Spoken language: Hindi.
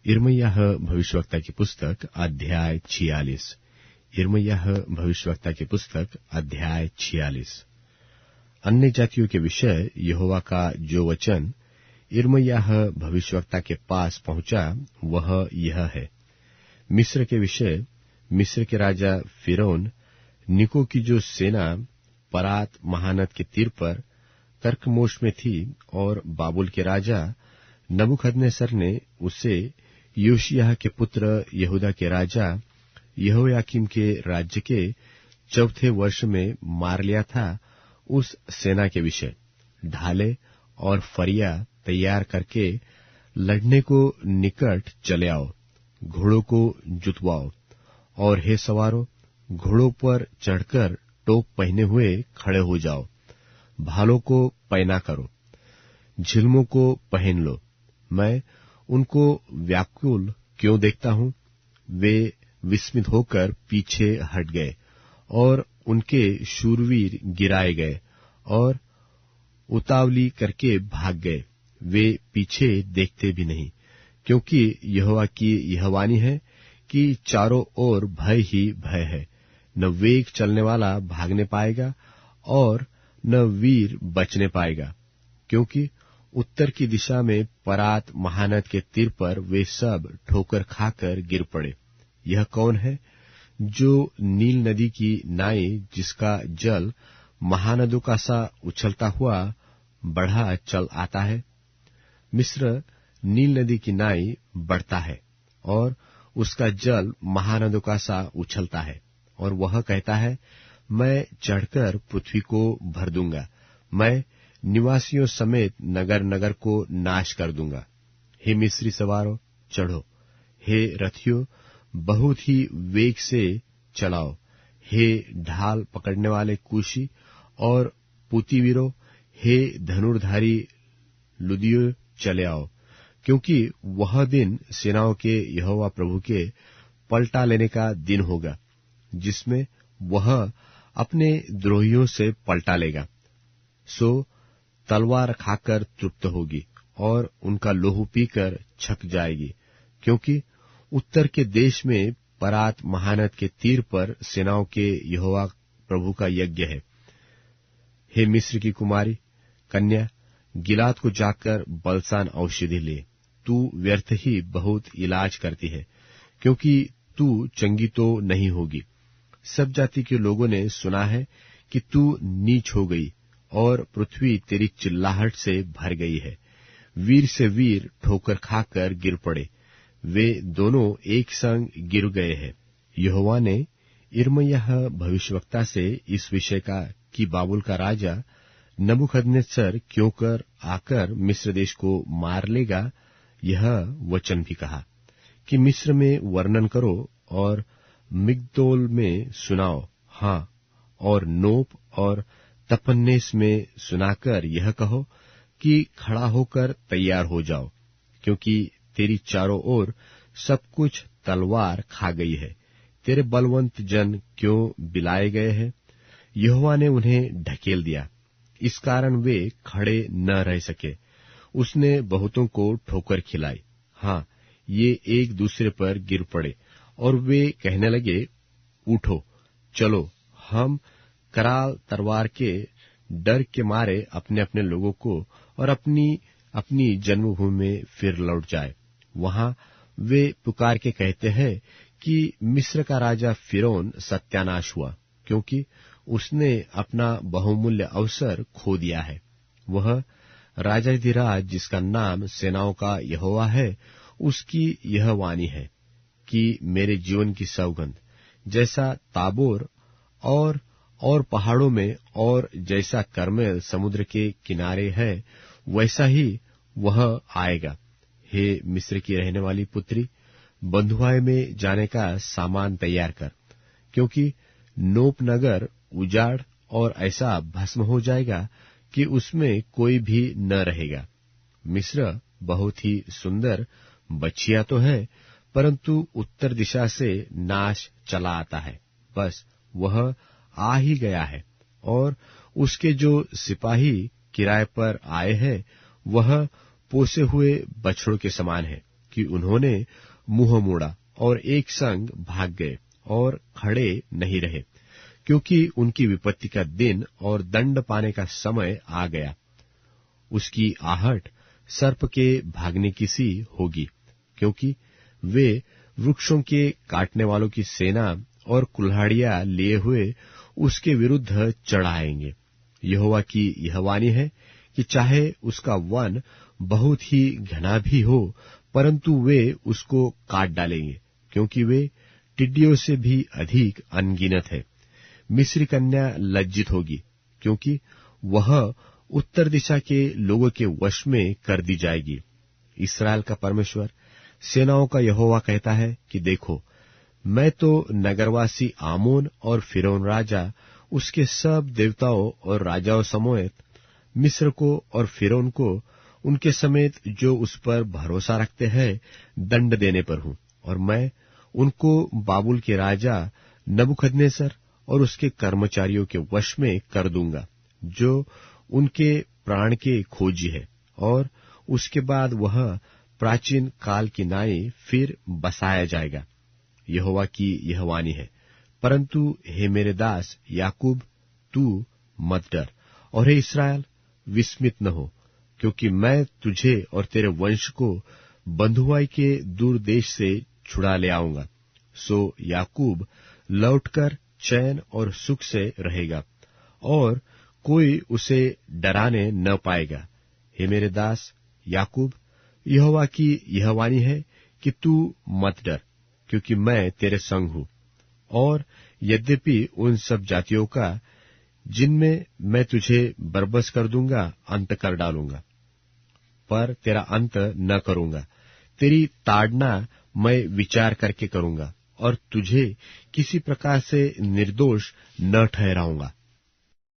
यिर्मयाह भविष्यवक्ता की पुस्तक अध्याय 46। यिर्मयाह भविष्यवक्ता की पुस्तक अध्याय 46। अन्य जातियों के विषय यहोवा का जो वचन यिर्मयाह भविष्यवक्ता के पास पहुंचा वह यह है। मिस्र के विषय मिस्र के राजा फिरौन निको की जो सेना परात महानद के तीर पर कर्कमोश में थी और बाबुल के राजा नबूकदनेस्सर ने उसे योशिय्याह के पुत्र यहूदा के राजा यहोयाकीम के राज्य के चौथे वर्ष में मार लिया था, उस सेना के विषय ढाले और फरिया तैयार करके लड़ने को निकट चले आओ, घोड़ों को जुतवाओ और हे सवारों, घोड़ों पर चढ़कर टोप पहने हुए खड़े हो जाओ, भालों को पैना करो, झिलमों को पहन लो। मैं उनको व्याकुल क्यों देखता हूं? वे विस्मित होकर पीछे हट गए और उनके शूरवीर गिराए गए और उतावली करके भाग गए। वे पीछे देखते भी नहीं, क्योंकि यहोवा की यह वाणी है कि चारों ओर भय ही भय है। न वेग चलने वाला भागने पाएगा और न वीर बचने पाएगा, क्योंकि उत्तर की दिशा में परात महानद के तीर पर वे सब ठोकर खाकर गिर पड़े। यह कौन है जो नील नदी की नाई, जिसका जल महानदों का सा उछलता हुआ बढ़ा चल आता है? मिस्र नील नदी की नाई बढ़ता है और उसका जल महानदों का सा उछलता है, और वह कहता है, मैं चढ़कर पृथ्वी को भर दूंगा, मैं निवासियों समेत नगर नगर को नाश कर दूंगा। हे मिस्री सवारों, चढ़ो, हे रथियों, बहुत ही वेग से चलाओ, हे ढाल पकड़ने वाले कूशी और पूतीवीरों, हे धनुर्धारी लुदियों, चले आओ, क्योंकि वह दिन सेनाओं के यहोवा प्रभु के पलटा लेने का दिन होगा, जिसमें वह अपने द्रोहियों से पलटा लेगा। सो तलवार खाकर तृप्त होगी और उनका लोहू पीकर छक जाएगी, क्योंकि उत्तर के देश में परात महानद के तीर पर सेनाओं के यहोवा प्रभु का यज्ञ है। हे मिस्र की कुमारी कन्या, गिलाद को जाकर बलसान औषधि ले, तू व्यर्थ ही बहुत इलाज करती है, क्योंकि तू चंगी तो नहीं होगी। सब जाति के लोगों ने सुना है कि तू नीच हो गई और पृथ्वी तेरी चिल्लाहट से भर गई है। वीर से वीर ठोकर खाकर गिर पड़े, वे दोनों एक संग गिर गए हैं। यहोवा ने यिर्मयाह भविष्यवक्ता से इस विषय का कि बाबुल का राजा नबूकदनेस्सर क्यों कर आकर मिस्र देश को मार लेगा, यह वचन भी कहा कि मिस्र में वर्णन करो और मिग्दोल में सुनाओ, हाँ, और नोप और तपन्नेस में सुनाकर यह कहो कि खड़ा होकर तैयार हो जाओ, क्योंकि तेरी चारों ओर सब कुछ तलवार खा गई है। तेरे बलवंत जन क्यों बिलाए गए हैं? यहोवा ने उन्हें ढकेल दिया, इस कारण वे खड़े न रह सके। उसने बहुतों को ठोकर खिलाई, हाँ, ये एक दूसरे पर गिर पड़े और वे कहने लगे, उठो, चलो, हम कराल तलवार के डर के मारे अपने अपने लोगों को और अपनी अपनी जन्मभूमि में फिर लौट जाए। वहां वे पुकार के कहते हैं कि मिस्र का राजा फिरौन सत्यानाश हुआ, क्योंकि उसने अपना बहुमूल्य अवसर खो दिया है। वह राजाधिराज, जिसका नाम सेनाओं का यहोवा है, उसकी यह वाणी है कि मेरे जीवन की सौगंध, जैसा ताबोर और पहाड़ों में और जैसा कर्मेल समुद्र के किनारे है, वैसा ही वह आएगा। हे मिस्र की रहने वाली पुत्री, बंधुआई में जाने का सामान तैयार कर, क्योंकि नोप नगर उजाड़ और ऐसा भस्म हो जाएगा कि उसमें कोई भी न रहेगा। मिस्र बहुत ही सुंदर बछिया तो है, परंतु उत्तर दिशा से नाश चला आता है। बस वह आ ही गया है, और उसके जो सिपाही किराए पर आए हैं, वह पोसे हुए बछड़ों के समान है। कि उन्होंने मुंह मोड़ा और एक संग भाग गए और खड़े नहीं रहे, क्योंकि उनकी विपत्ति का दिन और दंड पाने का समय आ गया। उसकी आहट सर्प के भागने की सी होगी, क्योंकि वे वृक्षों के काटने वालों की सेना और कुल्हाड़ियां लिए हुए उसके विरुद्ध चढ़ आएंगे। यहोवा की यह वाणी है कि चाहे उसका वन बहुत ही घना भी हो, परंतु वे उसको काट डालेंगे, क्योंकि वे टिड्डियों से भी अधिक अनगिनत है। मिस्री कन्या लज्जित होगी, क्योंकि वह उत्तर दिशा के लोगों के वश में कर दी जाएगी। इस्राएल का परमेश्वर सेनाओं का यहोवा कहता है कि देखो, मैं तो नगरवासी आमोन और फिरौन राजा, उसके सब देवताओं और राजाओं समेत मिस्र को और फिरौन को उनके समेत जो उस पर भरोसा रखते हैं दंड देने पर हूं, और मैं उनको बाबुल के राजा नबूकदनेस्सर और उसके कर्मचारियों के वश में कर दूंगा, जो उनके प्राण के खोजी है, और उसके बाद वह प्राचीन काल की नाई फिर बसाया जाएगा। यहोवा की यह वाणी है। परंतु हे मेरे दास याकूब, तू मत डर, और हे इस्राएल, विस्मित न हो, क्योंकि मैं तुझे और तेरे वंश को बंधुआई के दूर देश से छुड़ा ले आऊंगा। सो याकूब लौटकर चैन और सुख से रहेगा, और कोई उसे डराने न पाएगा। हे मेरे दास याकूब, यहोवा की यह वाणी है कि तू मत डर, क्योंकि मैं तेरे संग हूं। और यद्यपि उन सब जातियों का जिनमें मैं तुझे बरबस कर दूंगा अंत कर डालूंगा, पर तेरा अंत न करूंगा। तेरी ताड़ना मैं विचार करके करूंगा, और तुझे किसी प्रकार से निर्दोष न ठहराऊंगा।